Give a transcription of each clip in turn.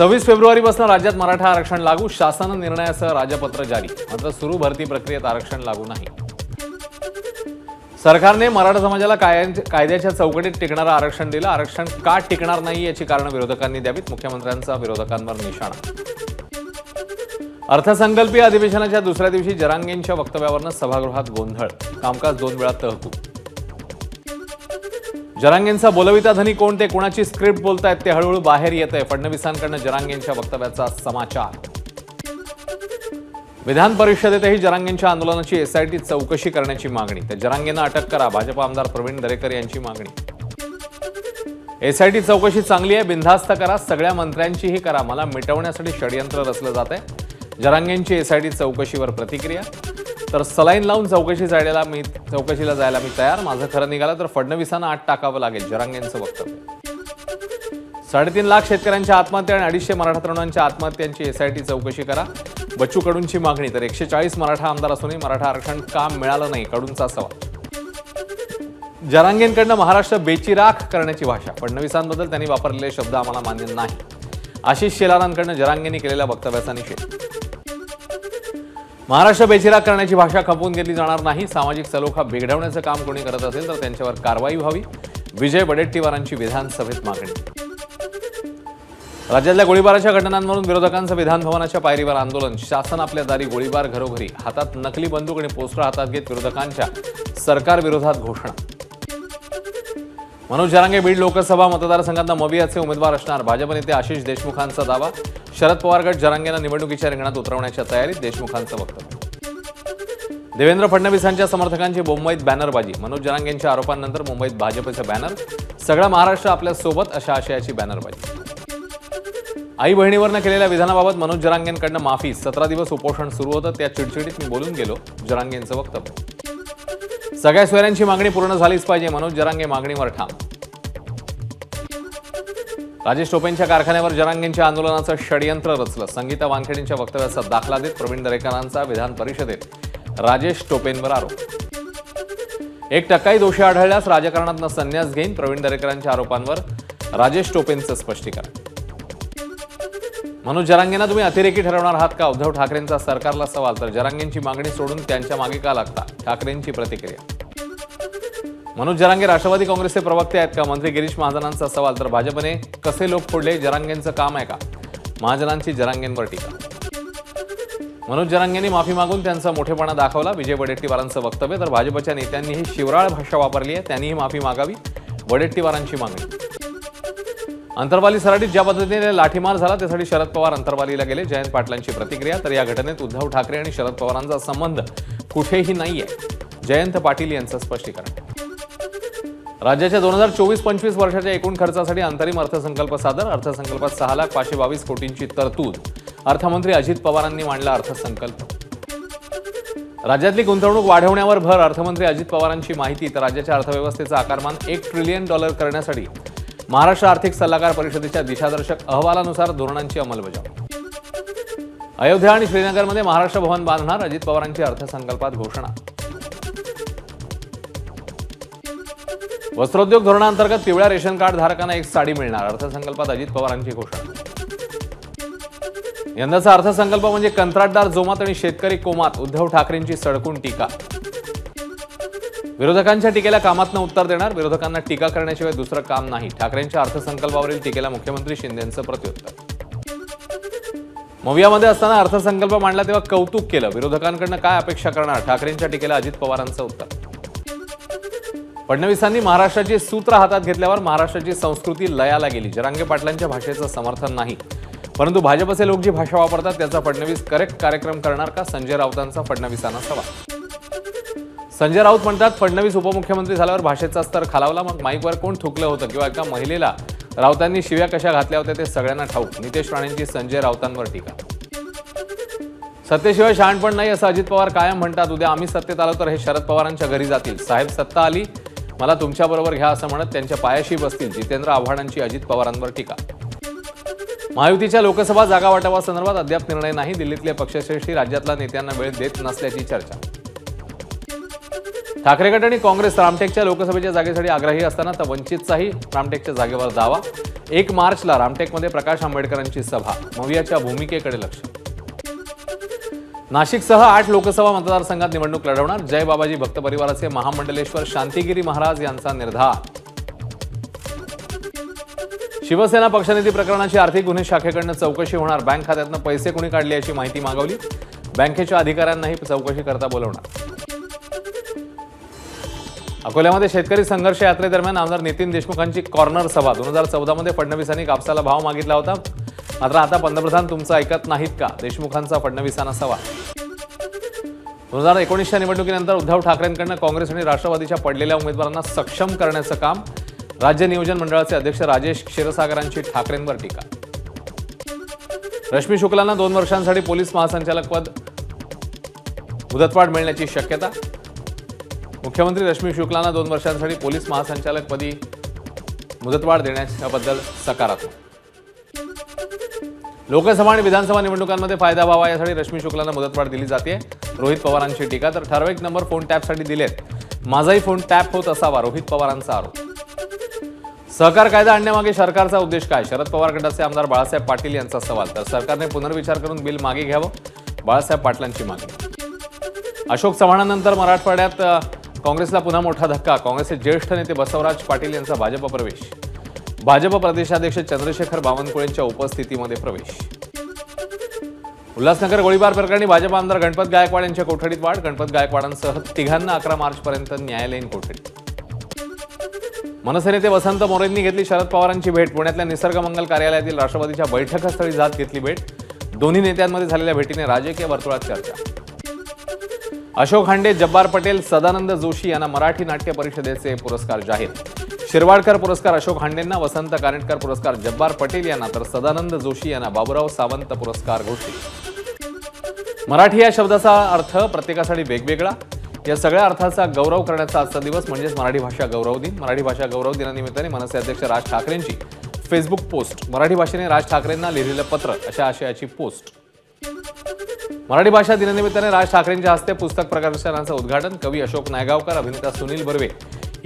26 फेब्रुवारीपासून राज्यात मराठा आरक्षण लागू, शासन निर्णयासह राजपत्र जारी। मात्र सुरू भरती प्रक्रियेत आरक्षण लागू नाही। सरकारने मराठा समाजाला कायद्याच्या चौकटीत टिकणारं आरक्षण दिलं। आरक्षण का टिकणार नाही याची कारण विरोधकांनी द्यावीत, मुख्यमंत्र्यांचा विरोधकांवर निशाणा। अर्थसंकल्पीय अधिवेशनाच्या दुसऱ्या दिवशी जरांगेंच्या वक्तव्यावरून सभागृहात गोंधळ, कामकाज 2 वेळा तहकूब। जरांगेंचा बोलविता धनी कोण, ते कोणाची स्क्रिप्ट बोलतायत ते हळूहळू बाहेर येतंय। फडणवीसांकडून जरांगेंच्या वक्तव्याचा समाचार। विधान परिषदेतही जरांगेंच्या आंदोलनाची एसआयटी चौकशी करण्याची मागणी। तर जरांगेंना अटक करा, भाजप आमदार प्रवीण दरेकर यांची मागणी। एसआयटी चौकशी चांगली आहे, बिनधास्त करा, सगळ्या मंत्र्यांचीही करा, मला मिटवण्यासाठी षडयंत्र रचलं जात आहे। जरांगेंची एसआयटी चौकशीवर प्रतिक्रिया। तर सलाईन लावून चौकशीला जायला मी तयार, माझं खरं निघालं तर फडणवीसांना आत टाकावं लागेल, जरांगेंचं वक्तव्य। 3.5 लाख शेतकऱ्यांच्या आत्महत्या आणि 250 मराठा तरुणांच्या आत्महत्यांची एसआयटी चौकशी करा, बच्चू कडूंची मागणी। तर 140 मराठा आमदार असूनही मराठा आरक्षण का मिळालं नाही, कडूंचा सवाल। जरांगेंकडनं महाराष्ट्र बेचिराख करण्याची भाषा, फडणवीसांबद्दल त्यांनी वापरलेले शब्द आम्हाला मान्य नाही। आशिष शेलारांकडनं जरांगेंनी केलेल्या वक्तव्याचा निषेध। महाराष्ट्र बेचिराख करण्याची भाषा खपवून घेतली जाणार नाही, सामाजिक सलोखा बिघडवण्याचं काम कोणी करत असेल तर त्यांच्यावर कारवाई व्हावी, विजय वडेट्टीवारांची विधानसभेत मागणी। राज्यातल्या गोळीबाराच्या घटनांवरून विरोधकांचं विधान भवनाच्या पायरीवर आंदोलन, शासन आपल्या दारी, गोळीबार घरोघरी, हातात नकली बंदूक आणि पोस्टर हातात घेत विरोधकांच्या सरकार विरोधात घोषणा। मनोज जरांगे बीड लोकसभा मतदारसंघातून मवियाचे उमेदवार असणार, भाजप नेते आशिष देशमुखांचा दावा। शरद पवार गट जरांगेंना निवडणुकीच्या रिंगणात उतरवण्याच्या तयारीत, देशमुखांचं वक्तव्य। देवेंद्र फडणवीसांच्या समर्थकांची मुंबईत बॅनरबाजी, मनोज जरांगेंच्या आरोपांनंतर मुंबईत भाजपचे बॅनर, सगळा महाराष्ट्र आपल्या सोबत अशा आशयाची बॅनरबाजी। आई बहिणीवरनं केलेल्या विधानाबाबत मनोज जरांगेंकडनं माफी, 17 दिवस उपोषण सुरू होतं, त्या चिडचिडीत मी बोलून गेलो, जरांगेंचं वक्तव्य। सगळ्या सोयऱ्यांची मागणी पूर्ण झालीच पाहिजे, मनोज जरांगे मागणीवर ठाम। राजेश टोपेंच्या कारखान्यावर जरांगेंच्या आंदोलनाचं षडयंत्र रचलं, संगीता वानखेडेंच्या वक्तव्याचा दाखला देत प्रवीण दरेकरांचा विधान परिषदेत राजेश टोपेंवर आरोप। 1% दोषी आढळल्यास राजकारणातनं संन्यास घेईन, प्रवीण दरेकरांच्या आरोपांवर राजेश टोपेंचं स्पष्टीकरण। मनोज जरांगेंना तुम्ही अतिरेकी ठरवणार आहात का, उद्धव ठाकरेंचा सरकारला सवाल। तर जरांगेंची मागणी सोडून त्यांच्या मागे का लागता, ठाकरेंची प्रतिक्रिया। मनोज जरांगे राष्ट्रवादी काँग्रेसचे प्रवक्ते आहेत का, मंत्री गिरीश महाजनांचा सवाल। तर भाजपने कसे लोक फोडले, जरांगेंचं काम आहे का, महाजनांची जरांगेंवर टीका। मनोज जरांगेंनी माफी मागून त्यांचा मोठेपणा दाखवला, विजय वडेट्टीवारांचं वक्तव्य। तर भाजपच्या नेत्यांनीही शिवराळ भाषा वापरली आहे, त्यांनीही माफी मागावी, वडेट्टीवारांची मागणी। अंतरवाली सराटीत ज्या पद्धतीने लाठीमार झाला त्यासाठी शरद पवार अंतरवालीला गेले, जयंत पाटलांची प्रतिक्रिया। तर या घटनेत उद्धव ठाकरे आणि शरद पवारांचा संबंध कुठेही नाहीये, जयंत पाटील यांचं स्पष्टीकरण। राज्याच्या 2024-25 वर्षाच्या एकूण खर्चासाठी अंतरिम अर्थसंकल्प सादर, अर्थसंकल्पात 6,522 कोटींची तरतूद, अर्थमंत्री अजित पवारांनी मांडला अर्थसंकल्प। राज्यातली गुंतवणूक वाढवण्यावर भर, अर्थमंत्री अजित पवारांची माहिती। तर राज्याच्या अर्थव्यवस्थेचं आकारमान $1 ट्रिलियन करण्यासाठी महाराष्ट्र आर्थिक सल्लागार परिषदेच्या दिशादर्शक अहवालानुसार धोरणांची अंमलबजावणी। अयोध्या आणि श्रीनगरमध्ये महाराष्ट्र भवन बांधणार, अजित पवारांची अर्थसंकल्पात घोषणा। वस्त्रोद्योग धोरणांतर्गत पिवळ्या रेशन कार्ड धारकांना 1 साडी मिळणार, अर्थसंकल्पात अजित पवारांची घोषणा। यंदाचा अर्थसंकल्प म्हणजे कंत्राटदार जोमात आणि शेतकरी कोमात, उद्धव ठाकरेंची सडकून टीका। विरोधकांच्या टीकेला कामातनं उत्तर देणार, विरोधकांना टीका करण्याशिवाय दुसरं काम नाही, ठाकरेंच्या अर्थसंकल्पावरील टीकेला मुख्यमंत्री शिंदेंचं प्रत्युत्तर। मवियामध्ये असताना अर्थसंकल्प मांडला तेव्हा कौतुक केलं, विरोधकांकडनं काय अपेक्षा करणार, ठाकरेंच्या टीकेला अजित पवारांचं उत्तर। फडणवीसांनी महाराष्ट्राची सूत्र हातात घेतल्यावर महाराष्ट्राची संस्कृती लयाला गेली, जरांगे पाटलांच्या भाषेचं समर्थन नाही, परंतु भाजपचे लोक जी भाषा वापरतात त्याचा फडणवीस करेक्ट कार्यक्रम करणार का, संजय राऊतांचा फडणवीसांना सवाल। संजय राऊत म्हणतात, फडणवीस उपमुख्यमंत्री झाल्यावर भाषेचा स्तर खालावला, मग माईकवर कोण थुकलं होतं किंवा एका महिलेला राऊतांनी शिव्या कशा घातल्या होत्या ते सगळ्यांना ठाऊक, नितेश राणेंची संजय राऊतांवर टीका। सत्तेशिवाय शहाणपण नाही असं अजित पवार कायम म्हणतात, उद्या आम्ही सत्तेत आलो तर हे शरद पवारांच्या घरी जातील, साहेब सत्ता आली मला तुमच्याबरोबर घ्या असं म्हणत त्यांच्या पायाशी बसतील, जितेंद्र आव्हाडांची अजित पवारांवर टीका। महायुतीच्या लोकसभा जागा वाटपासंदर्भात अद्याप निर्णय नाही, दिल्लीतले पक्षश्रेष्ठी राज्यातल्या नेत्यांना वेळ देत नसल्याची चर्चा। ठाकरे गट आणि काँग्रेस रामटेकच्या लोकसभेच्या जागेसाठी आग्रही असताना तर वंचितचाही रामटेकच्या जागेवर दावा, 1 मार्चला रामटेकमध्ये प्रकाश आंबेडकरांची सभा, मवियाच्या भूमिकेकडे लक्ष. नाशिकसह 8 लोकसभा मतदारसंघात निवडणूक लढवणार जय बाबाजी भक्त परिवाराचे महामंडलेश्वर शांतिगिरी महाराज यांचा निर्धार. शिवसेना पक्षनिधी प्रकरणाची आर्थिक गुन्हे शाखेकडून चौकशी होणार. बँक खात्यातून पैसे कोणी काढले याची माहिती मागवली. बँकेच्या अधिकाऱ्यांनाही चौकशी करता बोलवणार. अकोल्यामध्ये शेतकरी संघर्ष यात्रेदरम्यान आमदार नितीन देशमुखांची कॉर्नर सभा. 2014 मध्ये फडणवीसांनी कापसाला भाव मागितला होता, मात्र आता पंतप्रधान तुमचं ऐकत नाहीत का? देशमुखांचा फडणवीसांना सवाल. 2019च्या निवडणुकीनंतर उद्धव ठाकरेंकडून काँग्रेस आणि राष्ट्रवादीच्या पडलेल्या उमेदवारांना सक्षम करण्याचं काम. राज्य नियोजन मंडळाचे अध्यक्ष राजेश क्षीरसागरांची ठाकरेंवर टीका. रश्मी शुक्लांना 2 वर्षांसाठी पोलीस महासंचालक पद मुदतवाढ मिळण्याची शक्यता. मुख्यमंत्री रश्मी शुक्लांना 2 वर्षांसाठी पोलीस महासंचालक पदी मुदतवाढ देण्याबद्दल सकारात्मक. लोकसभा आणि विधानसभा निवडणुकांमध्ये फायदा व्हावा यासाठी रश्मी शुक्लांना मुदतवाढ दिली जाते. रोहित पवारांची टीका. तर ठराविक नंबर फोन टॅपसाठी दिलेत, माझाही फोन टॅप होत असावा, रोहित पवारांचा आरोप. सहकार कायदा आणण्यामागे सरकारचा उद्देश काय? शरद पवार गटाचे आमदार बाळासाहेब पाटील यांचा सवाल. तर सरकारने पुनर्विचार करून बिल मागे घ्यावं, बाळासाहेब पाटलांची मागणी. अशोक चव्हाणांनंतर मराठवाड्यात काँग्रेसला पुन्हा मोठा धक्का. काँग्रेसचे ज्येष्ठ नेते बसवराज पाटील यांचा भाजप प्रवेश. भाजप प्रदेशाध्यक्ष चंद्रशेखर बावनकुळेंच्या उपस्थितीमध्ये प्रवेश. उल्हासनगर गोळीबार प्रकरणी भाजप आमदार गणपत गायकवाड यांच्या कोठडीत वाढ. गणपत गायकवाडांसह तिघांना 11 मार्चपर्यंत न्यायालयीन कोठडी. मनसे नेते वसंत मोरेंनी घेतली शरद पवारांची भेट. पुण्यातल्या निसर्ग मंगल कार्यालयातील राष्ट्रवादीच्या बैठकस्थळी जात घेतली भेट. दोन्ही नेत्यांमध्ये झालेल्या भेटीने राजकीय वर्तुळात चर्चा. अशोक हांडे, जब्बार पटेल, सदानंद जोशी यांना मराठी नाट्य परिषदेचे पुरस्कार जाहीर. शिरवाडकर पुरस्कार अशोक हांडेंना, वसंत कानेटकर पुरस्कार जब्बार पटेल यांना, तर सदानंद जोशी यांना बाबूराव सावंत पुरस्कार घोषित. मराठी या शब्दाचा अर्थ प्रत्येकासाठी वेगवेगळा. या सगळ्या अर्थाचा गौरव करण्याचा आजचा दिवस म्हणजेच मराठी भाषा गौरव दिन. मराठी भाषा गौरव दिनानिमित्ताने मनसे अध्यक्ष राज ठाकरेंची फेसबुक पोस्ट. मराठी भाषेने राज ठाकरेंना लिहिलेलं पत्र अशा आशयाची पोस्ट. मराठी भाषा दिनानिमित्ताने राज ठाकरेंच्या हस्ते पुस्तक प्रकाशनाचं उद्घाटन. कवी अशोक नायगावकर, अभिनेता सुनील बर्वे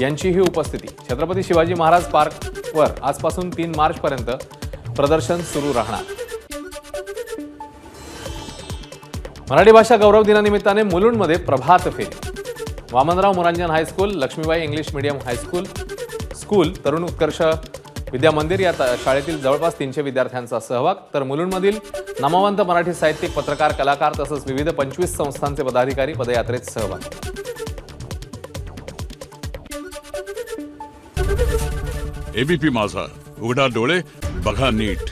यांचीही उपस्थिती. छत्रपती शिवाजी महाराज पार्कवर आजपासून 3 मार्चपर्यंत प्रदर्शन सुरू राहणार. मराठी भाषा गौरव दिनानिमित्ताने मुलुंडमध्ये प्रभात फेरी. Vamanrao Muranjan high school, Laxmibai English medium high school, तरुण उत्कर्ष विद्या मंदिर या शाळेतील जवळपास 300 विद्यार्थ्यांचा सहभाग. तर मुलुंडमधील नामवंत मराठी साहित्यिक, पत्रकार, कलाकार तसंच विविध 25 संस्थांचे पदाधिकारी पदयात्रेत सहभाग. एबीपी माझा, उघडा डोळे बघा नीट.